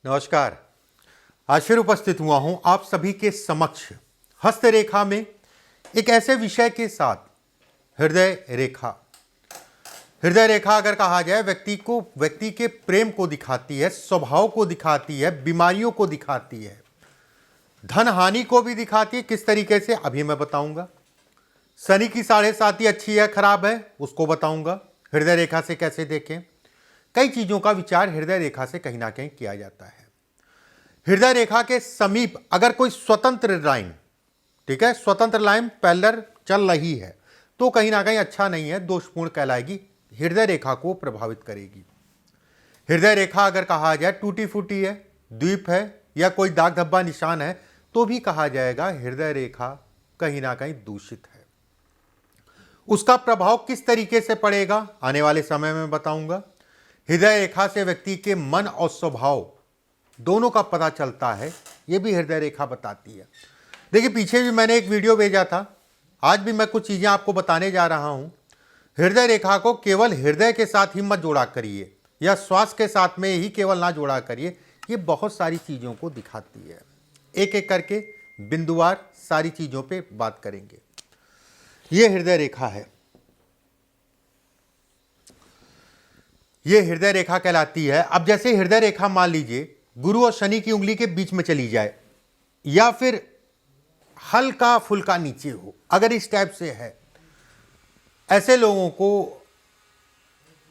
नमस्कार। आज फिर उपस्थित हुआ हूं आप सभी के समक्ष हस्तरेखा में एक ऐसे विषय के साथ, हृदय रेखा। हृदय रेखा अगर कहा जाए व्यक्ति के प्रेम को दिखाती है, स्वभाव को दिखाती है, बीमारियों को दिखाती है, धन हानि को भी दिखाती है। किस तरीके से अभी मैं बताऊंगा। शनि की 7.5 अच्छी है खराब है उसको बताऊंगा। हृदय रेखा से कैसे देखें, कई चीजों का विचार हृदय रेखा से कहीं ना कहीं किया जाता है। हृदय रेखा के समीप अगर कोई स्वतंत्र लाइन, ठीक है, स्वतंत्र लाइन पैरेलल चल रही है तो कहीं ना कहीं अच्छा नहीं है, दोषपूर्ण कहलाएगी, हृदय रेखा को प्रभावित करेगी। हृदय रेखा अगर कहा जाए टूटी फूटी है, द्वीप है या कोई दाग धब्बा निशान है तो भी कहा जाएगा हृदय रेखा कहीं ना कहीं दूषित है। उसका प्रभाव किस तरीके से पड़ेगा आने वाले समय में बताऊंगा। हृदय रेखा से व्यक्ति के मन और स्वभाव दोनों का पता चलता है, यह भी हृदय रेखा बताती है। देखिए, पीछे भी मैंने एक वीडियो भेजा था, आज भी मैं कुछ चीजें आपको बताने जा रहा हूं। हृदय रेखा को केवल हृदय के साथ ही मत जोड़ा करिए या श्वास के साथ में ही केवल ना जोड़ा करिए, ये बहुत सारी चीजों को दिखाती है। एक एक करके बिंदुवार सारी चीजों पे बात करेंगे। यह हृदय रेखा है, यह हृदय रेखा कहलाती है। अब जैसे हृदय रेखा मान लीजिए गुरु और शनि की उंगली के बीच में चली जाए या फिर हल्का फुल्का नीचे हो, अगर इस टाइप से है, ऐसे लोगों को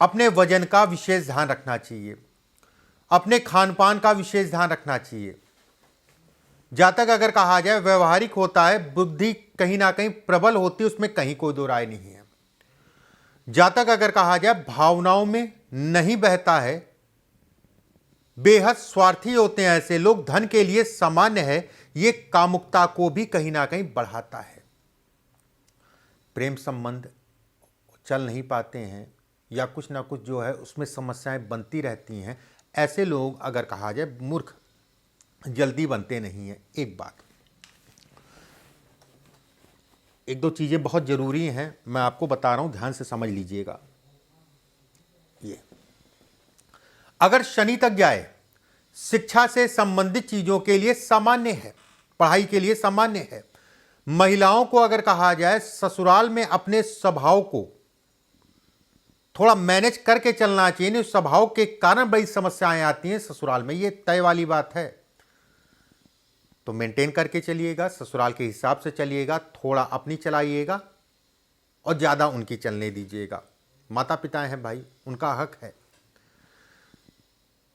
अपने वजन का विशेष ध्यान रखना चाहिए, अपने खान पान का विशेष ध्यान रखना चाहिए। जातक अगर कहा जाए व्यवहारिक होता है, बुद्धि कहीं ना कहीं प्रबल होती है, उसमें कहीं कोई दो राय नहीं है। जातक अगर कहा जाए भावनाओं में नहीं बहता है, बेहद स्वार्थी होते हैं ऐसे लोग, धन के लिए सामान्य है, ये कामुकता को भी कहीं ना कहीं बढ़ाता है। प्रेम संबंध चल नहीं पाते हैं या कुछ ना कुछ जो है उसमें समस्याएं बनती रहती हैं, ऐसे लोग अगर कहा जाए मूर्ख जल्दी बनते नहीं हैं। एक दो चीजें बहुत जरूरी हैं, मैं आपको बता रहा हूं, ध्यान से समझ लीजिएगा। ये अगर शनि तक जाए, शिक्षा से संबंधित चीजों के लिए सामान्य है, पढ़ाई के लिए सामान्य है। महिलाओं को अगर कहा जाए ससुराल में अपने स्वभाव को थोड़ा मैनेज करके चलना चाहिए, नहीं स्वभाव के कारण बड़ी समस्याएं आती हैं ससुराल में, ये तय वाली बात है। तो मेंटेन करके चलिएगा, ससुराल के हिसाब से चलिएगा, थोड़ा अपनी चलाइएगा और ज्यादा उनकी चलने दीजिएगा। माता पिता हैं भाई, उनका हक है।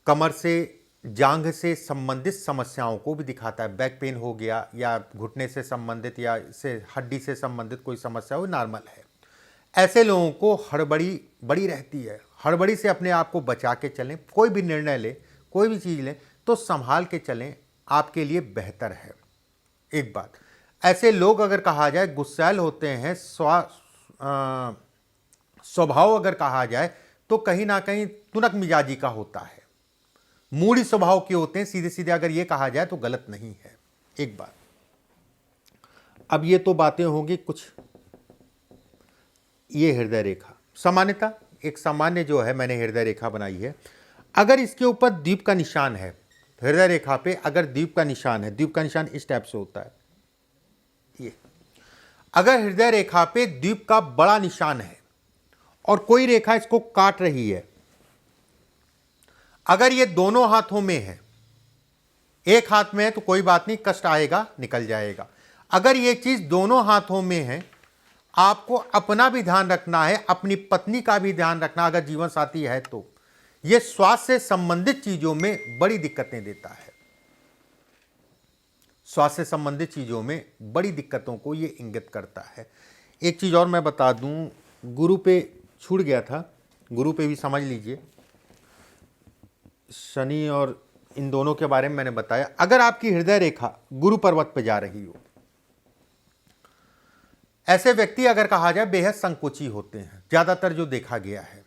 कमर से जांघ से संबंधित समस्याओं को भी दिखाता है, बैक पेन हो गया या घुटने से संबंधित या से हड्डी से संबंधित कोई समस्या हो, नॉर्मल है। ऐसे लोगों को हड़बड़ी बड़ी रहती है, हड़बड़ी से अपने आप को बचा के चलें। कोई भी निर्णय ले, कोई भी चीज़ लें तो संभाल के चलें, आपके लिए बेहतर है। एक बात, ऐसे लोग अगर कहा जाए गुस्सैल होते हैं, स्वभाव अगर कहा जाए तो कहीं ना कहीं तुनक मिजाजी का होता है, मूडी स्वभाव के होते हैं, सीधे सीधे अगर ये कहा जाए तो गलत नहीं है। एक बात, अब ये तो बातें होंगी कुछ। ये हृदय रेखा सामान्यता एक सामान्य जो है मैंने हृदय रेखा बनाई है। अगर इसके ऊपर द्वीप का निशान है, हृदय रेखा पे अगर द्वीप का निशान है, द्वीप का निशान इस टाइप से होता है, ये अगर हृदय रेखा पे द्वीप का बड़ा निशान है और कोई रेखा इसको काट रही है, अगर ये दोनों हाथों में है, एक हाथ में है तो कोई बात नहीं, कष्ट आएगा निकल जाएगा। अगर ये चीज दोनों हाथों में है, आपको अपना भी ध्यान रखना है, अपनी पत्नी का भी ध्यान रखना, अगर जीवन साथी है तो। यह स्वास्थ्य से संबंधित चीजों में बड़ी दिक्कतें देता है, स्वास्थ्य से संबंधित चीजों में बड़ी दिक्कतों को यह इंगित करता है। एक चीज और मैं बता दूं, गुरु पे छूट गया था, गुरु पे भी समझ लीजिए। शनि और इन दोनों के बारे में मैंने बताया। अगर आपकी हृदय रेखा गुरु पर्वत पर जा रही हो, ऐसे व्यक्ति अगर कहा जाए बेहद संकोची होते हैं, ज्यादातर जो देखा गया है।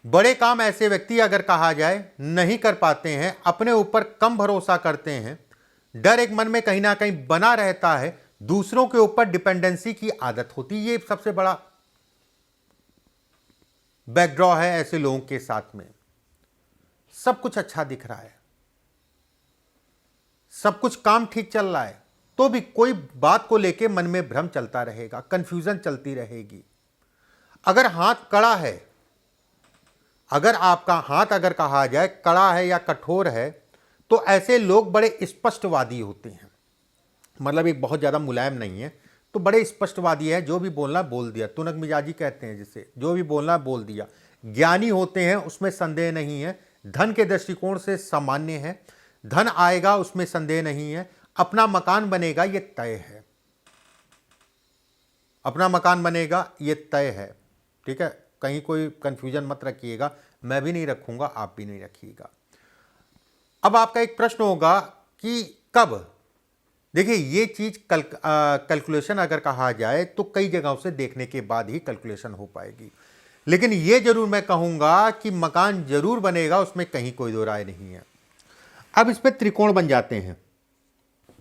बड़े काम ऐसे व्यक्ति अगर कहा जाए नहीं कर पाते हैं, अपने ऊपर कम भरोसा करते हैं, डर एक मन में कहीं ना कहीं बना रहता है, दूसरों के ऊपर डिपेंडेंसी की आदत होती है। ये सबसे बड़ा बैकड्रॉ है ऐसे लोगों के साथ में। सब कुछ अच्छा दिख रहा है, सब कुछ काम ठीक चल रहा है, तो भी कोई बात को लेके मन में भ्रम चलता रहेगा, कंफ्यूजन चलती रहेगी। अगर हाथ कड़ा है, अगर आपका हाथ अगर कहा जाए कड़ा है या कठोर है, तो ऐसे लोग बड़े स्पष्टवादी होते हैं। मतलब एक बहुत ज़्यादा मुलायम नहीं है, तो बड़े स्पष्टवादी है, जो भी बोलना बोल दिया, तुनक मिजाजी कहते हैं जिसे, जो भी बोलना बोल दिया। ज्ञानी होते हैं, उसमें संदेह नहीं है। धन के दृष्टिकोण से सामान्य है, धन आएगा उसमें संदेह नहीं है। अपना मकान बनेगा ये तय है, अपना मकान बनेगा ये तय है। ठीक है, कहीं कोई कंफ्यूजन मत रखिएगा, मैं भी नहीं रखूंगा, आप भी नहीं रखिएगा। अब आपका एक प्रश्न होगा कि कब, देखिए ये चीज कैलकुलेशन अगर कहा जाए तो कई जगहों से देखने के बाद ही कैलकुलेशन हो पाएगी, लेकिन ये जरूर मैं कहूंगा कि मकान जरूर बनेगा, उसमें कहीं कोई दो राय नहीं है। अब इस पे त्रिकोण बन जाते हैं,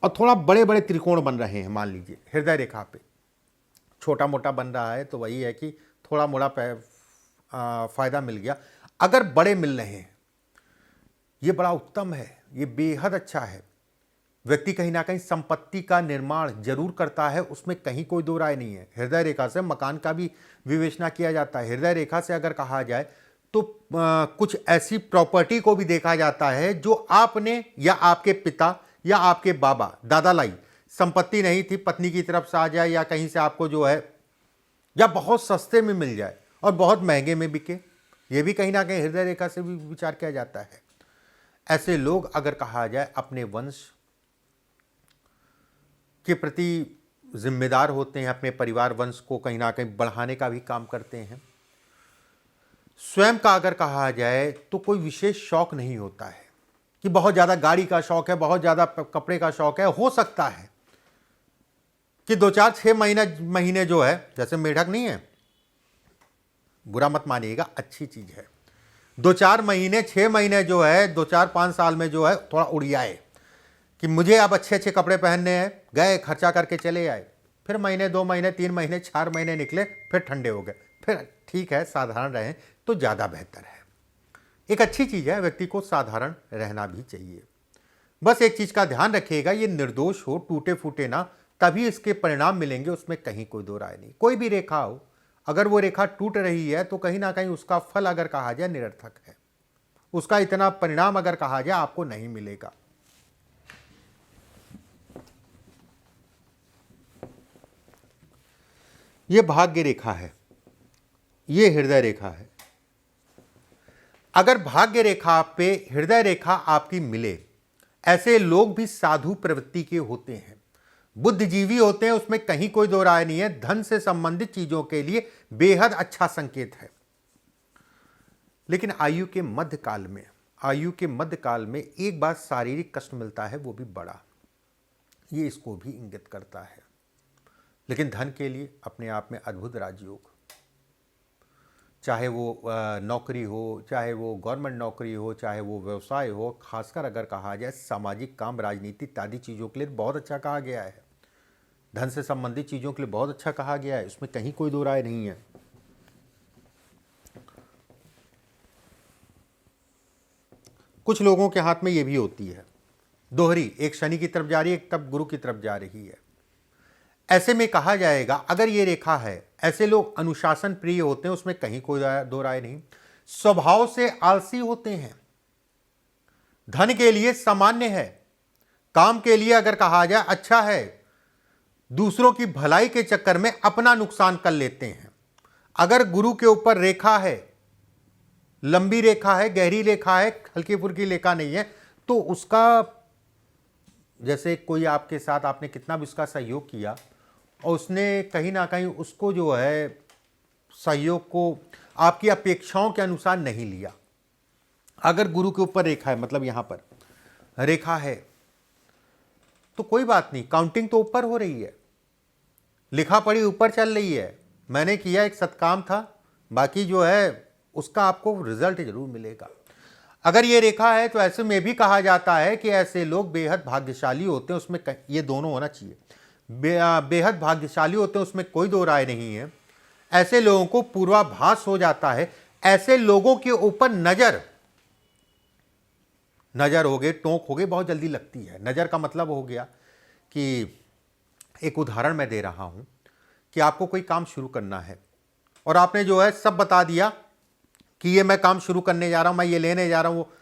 और थोड़ा बड़े बड़े त्रिकोण बन रहे हैं। मान लीजिए हृदय रेखा पे छोटा मोटा बन रहा है, तो वही है कि थोड़ा मोड़ा फायदा मिल गया। अगर बड़े मिल रहे हैं, ये बड़ा उत्तम है, ये बेहद अच्छा है। व्यक्ति कहीं ना कहीं संपत्ति का निर्माण जरूर करता है, उसमें कहीं कोई दो राय नहीं है। हृदय रेखा से मकान का भी विवेचना किया जाता है। हृदय रेखा से अगर कहा जाए तो कुछ ऐसी प्रॉपर्टी को भी देखा जाता है जो आपने या आपके पिता या आपके बाबा दादा लाई संपत्ति नहीं थी, पत्नी की तरफ से आ जाए या कहीं से आपको जो है, या बहुत सस्ते में मिल जाए और बहुत महंगे में बिके, ये भी कहीं ना कहीं हृदय रेखा से भी विचार किया जाता है। ऐसे लोग अगर कहा जाए अपने वंश के प्रति जिम्मेदार होते हैं, अपने परिवार वंश को कहीं ना कहीं बढ़ाने का भी काम करते हैं। स्वयं का अगर कहा जाए तो कोई विशेष शौक नहीं होता है कि बहुत ज़्यादा गाड़ी का शौक है, बहुत ज़्यादा कपड़े का शौक है। हो सकता है कि 2-4-6 महीने जो है, जैसे मेढक नहीं है, बुरा मत मानिएगा, अच्छी चीज़ है। 2-4 महीने 6 महीने जो है, 2-4-5 साल में जो है थोड़ा उड़ियाए कि मुझे अब अच्छे अच्छे कपड़े पहनने हैं, गए खर्चा करके चले आए, फिर महीने 2 महीने 3 महीने 4 महीने निकले, फिर ठंडे हो गए, फिर ठीक है साधारण रहें तो ज़्यादा बेहतर है। एक अच्छी चीज़ है, व्यक्ति को साधारण रहना भी चाहिए। बस एक चीज़ का ध्यान रखिएगा, ये निर्दोष हो, टूटे फूटे ना, तभी इसके परिणाम मिलेंगे, उसमें कहीं कोई दो राय नहीं। कोई भी रेखा हो, अगर वो रेखा टूट रही है तो कहीं ना कहीं उसका फल अगर कहा जाए निरर्थक है, उसका इतना परिणाम अगर कहा जाए आपको नहीं मिलेगा। ये भाग्य रेखा है, ये हृदय रेखा है। अगर भाग्य रेखा पे हृदय रेखा आपकी मिले, ऐसे लोग भी साधु प्रवृत्ति के होते हैं, बुद्धिजीवी होते हैं, उसमें कहीं कोई दो राय नहीं है। धन से संबंधित चीजों के लिए बेहद अच्छा संकेत है। लेकिन आयु के मध्य काल में एक बार शारीरिक कष्ट मिलता है, वो भी बड़ा, ये इसको भी इंगित करता है। लेकिन धन के लिए अपने आप में अद्भुत राजयोग, चाहे वो नौकरी हो, चाहे वो गवर्नमेंट नौकरी हो, चाहे वो व्यवसाय हो, खासकर अगर कहा जाए सामाजिक काम, राजनीति इत्यादि चीज़ों के लिए बहुत अच्छा कहा गया है। धन से संबंधित चीज़ों के लिए बहुत अच्छा कहा गया है, इसमें कहीं कोई दो राय नहीं है। कुछ लोगों के हाथ में ये भी होती है दोहरी, एक शनि की तरफ जा रही है, एक तब गुरु की तरफ जा रही है। ऐसे में कहा जाएगा अगर ये रेखा है, ऐसे लोग अनुशासन प्रिय होते हैं, उसमें कहीं कोई दो राय नहीं। स्वभाव से आलसी होते हैं, धन के लिए सामान्य है, काम के लिए अगर कहा जाए अच्छा है, दूसरों की भलाई के चक्कर में अपना नुकसान कर लेते हैं। अगर गुरु के ऊपर रेखा है, लंबी रेखा है, गहरी रेखा है, हल्की फुल्की रेखा नहीं है, तो उसका जैसे कोई आपके साथ आपने कितना भी उसका सहयोग किया और उसने कहीं ना कहीं उसको जो है सहयोग को आपकी अपेक्षाओं के अनुसार नहीं लिया। अगर गुरु के ऊपर रेखा है, मतलब यहाँ पर रेखा है, तो कोई बात नहीं, काउंटिंग तो ऊपर हो रही है, लिखा पढ़ी ऊपर चल रही है। मैंने किया एक सत्काम था, बाकी जो है उसका आपको रिजल्ट जरूर मिलेगा। अगर ये रेखा है तो ऐसे में भी कहा जाता है कि ऐसे लोग बेहद भाग्यशाली होते हैं, उसमें ये दोनों होना चाहिए, बेहद भाग्यशाली होते हैं, उसमें कोई दो राय नहीं है। ऐसे लोगों को पूर्वाभास हो जाता है, ऐसे लोगों के ऊपर नज़र हो गए, टोंक हो गए, बहुत जल्दी लगती है। नज़र का मतलब हो गया कि एक उदाहरण मैं दे रहा हूँ कि आपको कोई काम शुरू करना है और आपने जो है सब बता दिया कि ये मैं काम शुरू करने जा रहा हूँ, मैं ये लेने जा रहा हूँ, वो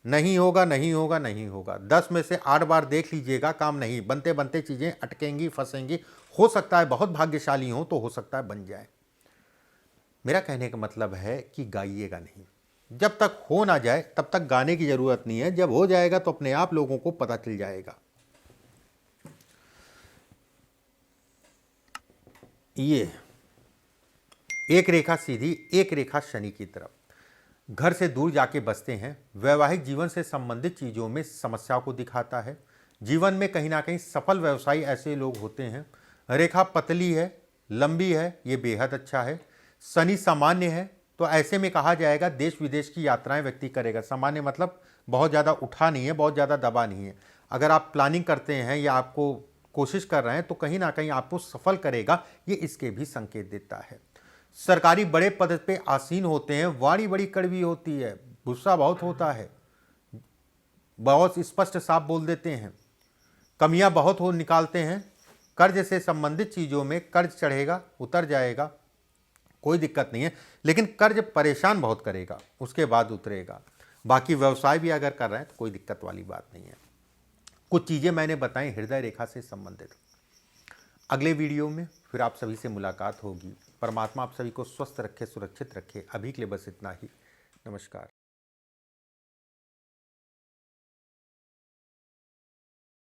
नहीं होगा, नहीं होगा, नहीं होगा। 10 में से 8 बार देख लीजिएगा, काम नहीं, बनते बनते चीज़ें अटकेंगी, फंसेंगी। हो सकता है बहुत भाग्यशाली हो तो हो सकता है बन जाए। मेरा कहने का मतलब है कि गाइएगा नहीं। जब तक हो ना जाए तब तक गाने की ज़रूरत नहीं है। जब हो जाएगा तो अपने आप लोगों को पता चल जाएगा। ये एक रेखा सीधी, एक रेखा शनि की तरफ, घर से दूर जाके बसते हैं। वैवाहिक जीवन से संबंधित चीज़ों में समस्याओं को दिखाता है। जीवन में कहीं ना कहीं सफल व्यवसायी ऐसे लोग होते हैं। रेखा पतली है, लंबी है, ये बेहद अच्छा है। शनि सामान्य है तो ऐसे में कहा जाएगा देश विदेश की यात्राएं व्यक्ति करेगा। सामान्य मतलब बहुत ज़्यादा उठा नहीं है, बहुत ज़्यादा दबा नहीं है। अगर आप प्लानिंग करते हैं या आपको कोशिश कर रहे हैं तो कहीं ना कहीं आपको सफल करेगा, ये इसके भी संकेत देता है। सरकारी बड़े पद पे आसीन होते हैं। वाणी बड़ी कड़वी होती है, गुस्सा बहुत होता है, बहुत स्पष्ट साफ बोल देते हैं, कमियां बहुत हो निकालते हैं। कर्ज से संबंधित चीज़ों में कर्ज चढ़ेगा, उतर जाएगा, कोई दिक्कत नहीं है, लेकिन कर्ज परेशान बहुत करेगा, उसके बाद उतरेगा। बाकी व्यवसाय भी अगर कर रहे हैं तो कोई दिक्कत वाली बात नहीं है। कुछ चीज़ें मैंने बताई हृदय रेखा से संबंधित। अगले वीडियो में फिर आप सभी से मुलाकात होगी। परमात्मा आप सभी को स्वस्थ रखे, सुरक्षित रखे। अभी के लिए बस इतना ही। नमस्कार।